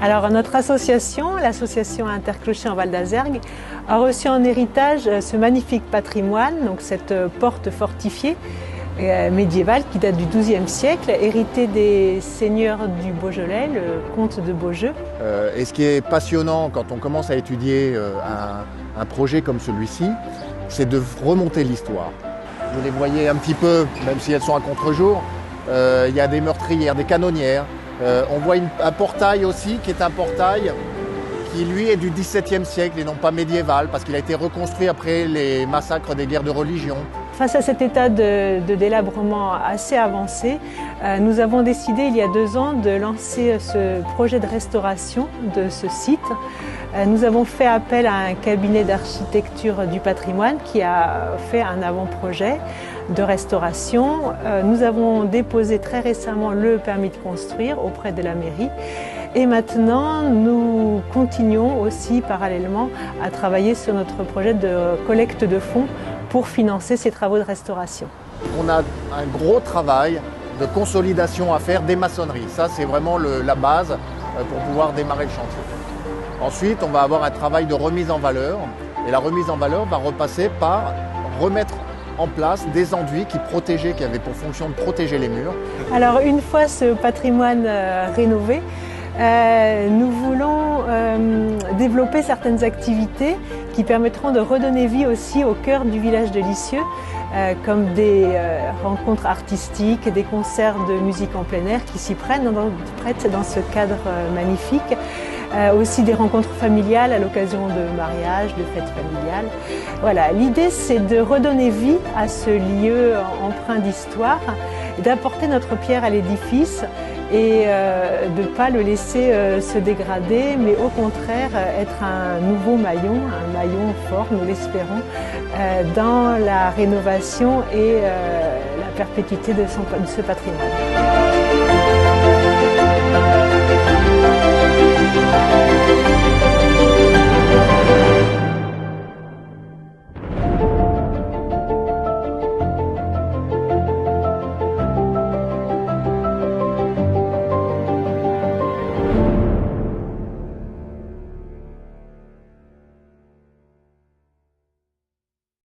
Alors notre association, l'association Interclocher en Val d'Azergues, a reçu en héritage ce magnifique patrimoine, donc cette porte fortifiée médiévale qui date du XIIe siècle, héritée des seigneurs du Beaujolais, le comte de Beaujeu. Et ce qui est passionnant quand on commence à étudier un projet comme celui-ci, c'est de remonter l'histoire. Vous les voyez un petit peu, même si elles sont à contre-jour, il y a des meurtrières, des canonnières. On voit un portail aussi qui est un portail qui lui est du XVIIe siècle et non pas médiéval parce qu'il a été reconstruit après les massacres des guerres de religion. Face à cet état de délabrement assez avancé, nous avons décidé il y a 2 ans de lancer ce projet de restauration de ce site. Nous avons fait appel à un cabinet d'architecture du patrimoine qui a fait un avant-projet de restauration. Nous avons déposé très récemment le permis de construire auprès de la mairie. Et maintenant, nous continuons aussi parallèlement à travailler sur notre projet de collecte de fonds pour financer ces travaux de restauration. On a un gros travail de consolidation à faire des maçonneries. Ça, c'est vraiment la base pour pouvoir démarrer le chantier. Ensuite, on va avoir un travail de remise en valeur. Et la remise en valeur va repasser par remettre en place des enduits qui avaient pour fonction de protéger les murs. Alors, une fois ce patrimoine rénové, nous voulons développer certaines activités qui permettront de redonner vie aussi au cœur du village de Lisieux, comme des rencontres artistiques, des concerts de musique en plein air qui s'y prêtent dans ce cadre magnifique. Aussi des rencontres familiales à l'occasion de mariages, de fêtes familiales. Voilà, l'idée c'est de redonner vie à ce lieu empreint d'histoire, d'apporter notre pierre à l'édifice et de ne pas le laisser se dégrader, mais au contraire être un nouveau maillon, un maillon fort, nous l'espérons, dans la rénovation et la perpétuité de ce patrimoine.